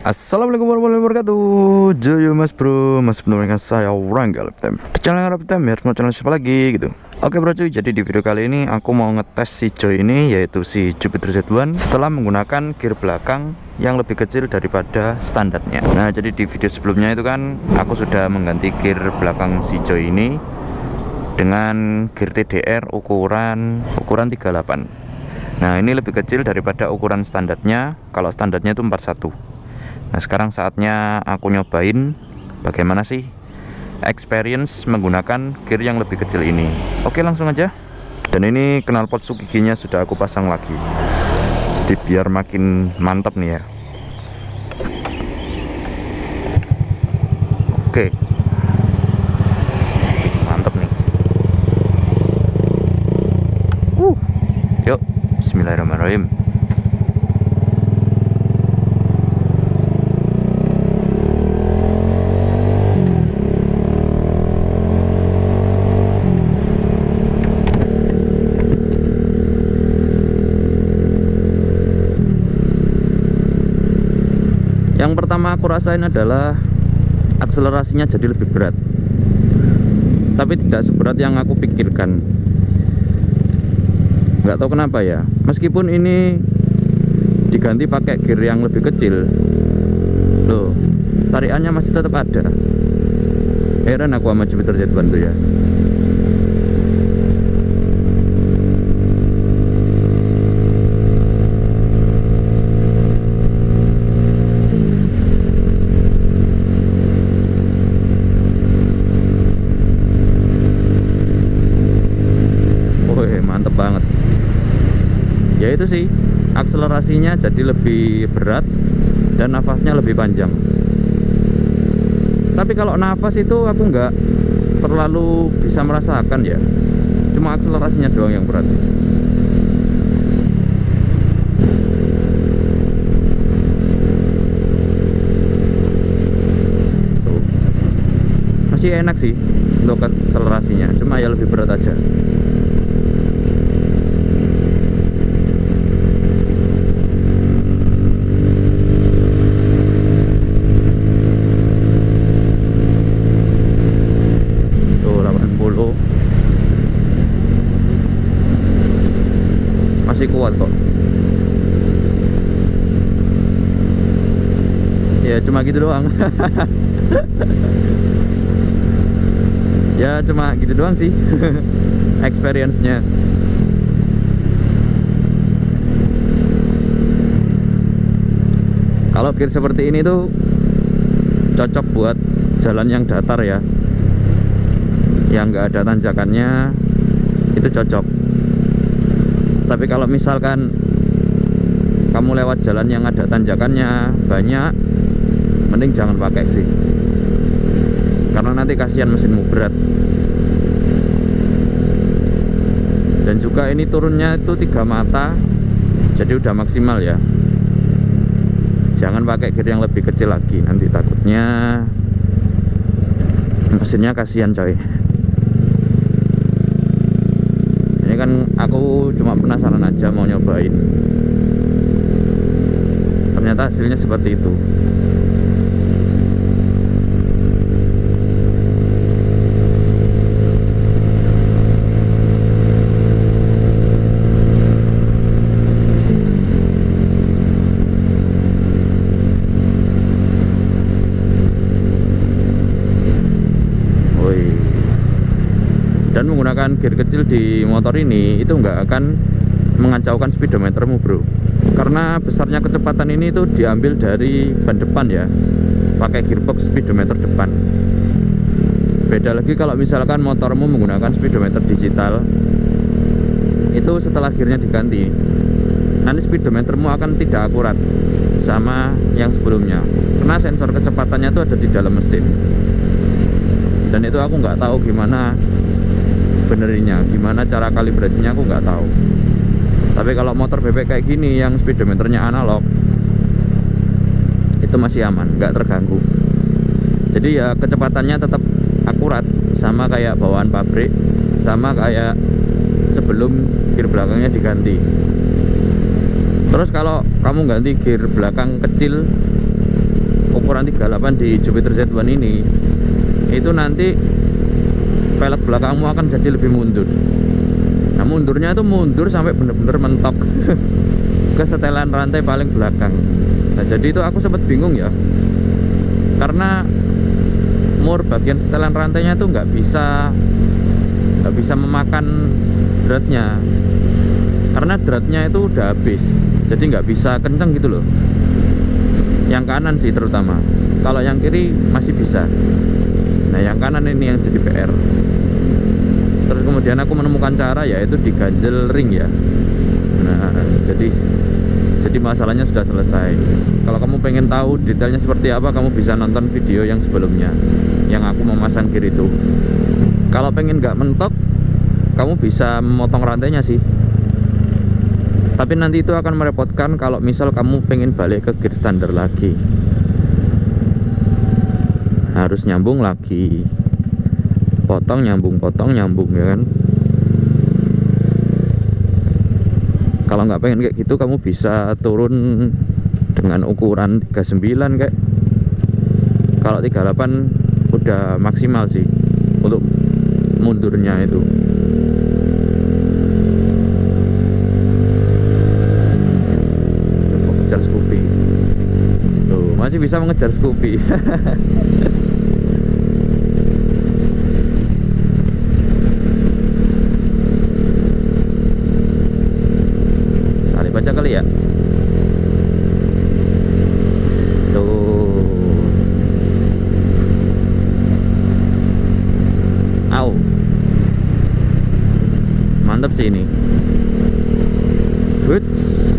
Assalamualaikum warahmatullahi wabarakatuh. Joyo mas bro, masih bersama dengan saya Rangga Lifetime. Di channel Lifetime ya, mau channel siapa lagi gitu. Oke bro cuy, jadi di video kali ini aku mau ngetes si Joy ini, yaitu si Jupiter Z1 setelah menggunakan gear belakang yang lebih kecil daripada standarnya. Nah jadi di video sebelumnya itu kan aku sudah mengganti gear belakang si Joy ini dengan gear TDR ukuran 38. Nah ini lebih kecil daripada ukuran standarnya. Kalau standarnya itu 41. Nah sekarang saatnya aku nyobain bagaimana sih experience menggunakan gear yang lebih kecil ini. Oke langsung aja. Dan ini knalpot Suzuki-nya sudah aku pasang lagi, jadi biar makin mantap nih ya. Oke, mantap nih. Yuk, bismillahirrahmanirrahim. Yang pertama aku rasain adalah akselerasinya jadi lebih berat, tapi tidak seberat yang aku pikirkan. Nggak tahu kenapa ya, meskipun ini diganti pakai gear yang lebih kecil, loh tarikannya masih tetap ada. Heran aku sama Jupiter Z1 tuh ya. Mantep banget ya. Itu sih akselerasinya jadi lebih berat dan nafasnya lebih panjang. Tapi kalau nafas itu aku nggak terlalu bisa merasakan ya, cuma akselerasinya doang yang berat. Tuh. Masih enak sih untuk akselerasinya, cuma ya lebih berat aja. Masih kuat kok ya, cuma gitu doang. Ya cuma gitu doang sih experience-nya. Kalau gear seperti ini tuh cocok buat jalan yang datar ya, yang nggak ada tanjakannya, itu cocok. Tapi kalau misalkan kamu lewat jalan yang ada tanjakannya banyak, mending jangan pakai sih, karena nanti kasihan mesinmu berat. Dan juga ini turunnya itu 3 mata, jadi udah maksimal ya. Jangan pakai gear yang lebih kecil lagi, nanti takutnya mesinnya kasihan coy. Ini kan aku cuma penasaran aja, mau nyobain. Ternyata hasilnya seperti itu. Dan menggunakan gear kecil di motor ini itu nggak akan mengacaukan speedometermu bro, karena besarnya kecepatan ini itu diambil dari ban depan ya, pakai gearbox speedometer depan. Beda lagi kalau misalkan motormu menggunakan speedometer digital, itu setelah gearnya diganti, nanti speedometermu akan tidak akurat sama yang sebelumnya, karena sensor kecepatannya itu ada di dalam mesin. Dan itu aku nggak tahu gimana benerinnya, gimana cara kalibrasinya aku nggak tahu. Tapi kalau motor bebek kayak gini yang speedometernya analog, itu masih aman, nggak terganggu. Jadi ya kecepatannya tetap akurat, sama kayak bawaan pabrik, sama kayak sebelum gear belakangnya diganti. Terus kalau kamu ganti gear belakang kecil ukuran 38 di Jupiter Z1 ini, itu nanti pelek belakangmu akan jadi lebih mundur. Nah mundurnya itu mundur sampai bener-bener mentok ke setelan rantai paling belakang. Nah jadi itu aku sempat bingung ya, karena bagian setelan rantainya itu nggak bisa memakan dratnya, karena dratnya itu udah habis, jadi nggak bisa kenceng gitu loh. Yang kanan sih terutama, kalau yang kiri masih bisa. Nah yang kanan ini yang jadi PR. Terus kemudian aku menemukan cara, yaitu diganjel ring ya. Nah jadi masalahnya sudah selesai. Kalau kamu pengen tahu detailnya seperti apa, kamu bisa nonton video yang sebelumnya yang aku memasang gear itu. Kalau pengen nggak mentok, kamu bisa memotong rantainya sih, tapi nanti itu akan merepotkan kalau misal kamu pengen balik ke gear standar lagi, harus nyambung lagi, potong nyambung ya kan. Kalau nggak pengen kayak gitu, kamu bisa turun dengan ukuran 39 kayak. Kalau 38 udah maksimal sih untuk mundurnya itu. Mengejar Scoopy tuh, masih bisa mengejar Scoopy. Salib aja kali ya. Tuh, au, mantap sih ini. Huts,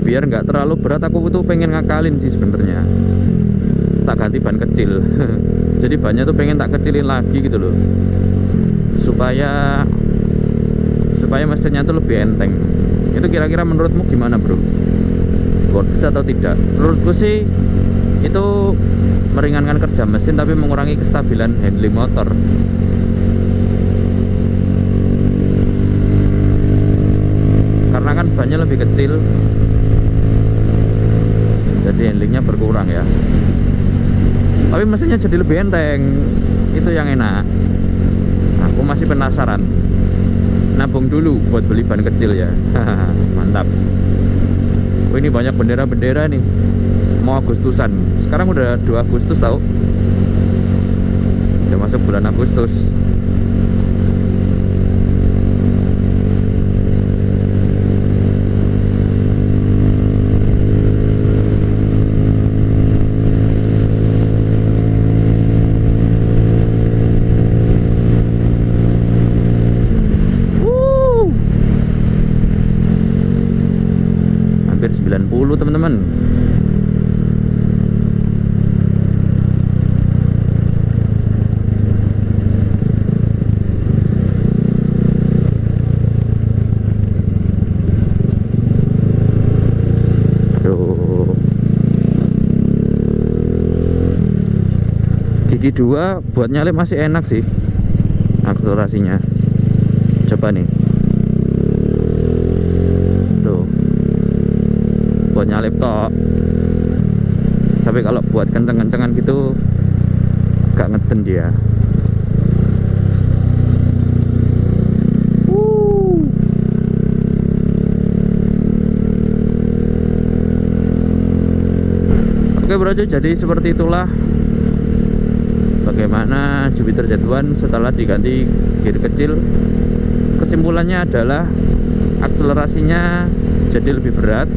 biar nggak terlalu berat, aku tuh pengen ngakalin sih sebenarnya, tak ganti ban kecil. Jadi bannya tuh pengen tak kecilin lagi gitu loh, supaya mesinnya tuh lebih enteng. Itu kira-kira menurutmu gimana bro? Worth it atau tidak? Menurutku sih itu meringankan kerja mesin tapi mengurangi kestabilan handling motor. Karena kan bannya lebih kecil, jadi handlingnya berkurang ya, tapi mesinnya jadi lebih enteng. Itu yang enak. Aku masih penasaran, nabung dulu buat beli ban kecil ya. Mantap. Oh, ini banyak bendera-bendera nih, mau Agustusan. Sekarang udah 2 Agustus tahu, udah masuk bulan Agustus. Hampir 90 teman-teman. Gigi 2 buat nyalip masih enak sih akselerasinya. Coba nih, tuh, buat nyalip tok. Tapi kalau buat kenceng-kencengan gitu gak ngeden dia. Oke bro, jadi seperti itulah bagaimana Jupiter Z1 setelah diganti gear kecil. Kesimpulannya adalah akselerasinya jadi lebih berat,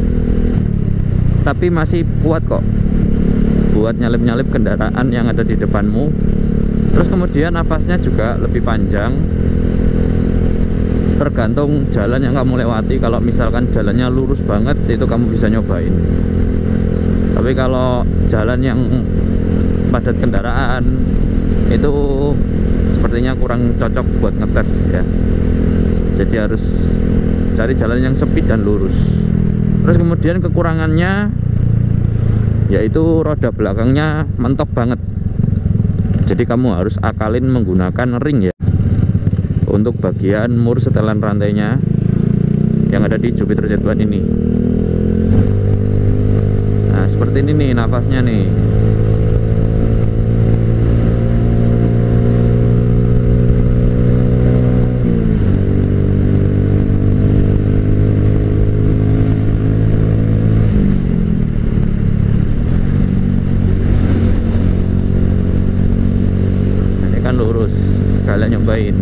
tapi masih kuat kok buat nyalip-nyalip kendaraan yang ada di depanmu. Terus kemudian napasnya juga lebih panjang, tergantung jalan yang kamu lewati. Kalau misalkan jalannya lurus banget, itu kamu bisa nyobain. Tapi kalau jalan yang padat kendaraan, itu sepertinya kurang cocok buat ngetes ya. Jadi harus cari jalan yang sempit dan lurus. Terus kemudian kekurangannya yaitu roda belakangnya mentok banget. Jadi kamu harus akalin menggunakan ring ya untuk bagian mur setelan rantainya yang ada di Jupiter Z1 ini. Nah seperti ini nih nafasnya nih. Lurus sekalian nyobain.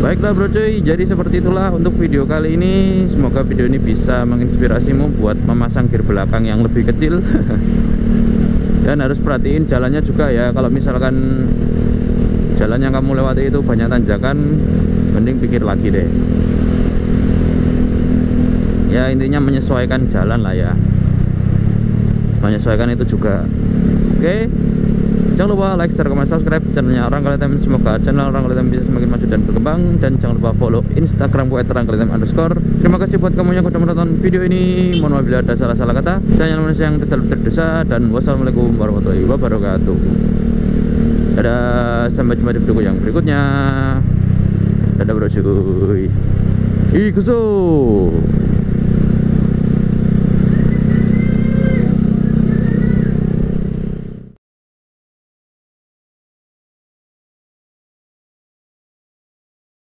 Baiklah bro cuy, jadi seperti itulah untuk video kali ini. Semoga video ini bisa menginspirasimu buat memasang gear belakang yang lebih kecil. Dan harus perhatiin jalannya juga ya. Kalau misalkan jalan yang kamu lewati itu banyak tanjakan, mending pikir lagi deh. Ya intinya menyesuaikan jalan lah ya. Menyesuaikan itu juga. Oke. Jangan lupa like, share, komen, subscribe channelnya Rangga Litem. Semoga channel Rangga Litem bisa semakin maju dan berkembang. Dan jangan lupa follow Instagramku @ranggalitem_. Terima kasih buat kamu yang sudah menonton video ini. Mohon maaf bila ada salah-salah kata. Saya manusia yang tidak berdosa. Dan wassalamualaikum warahmatullahi wabarakatuh. Dadah, sampai jumpa di video yang berikutnya. Dadah bro cuy. Ikuso.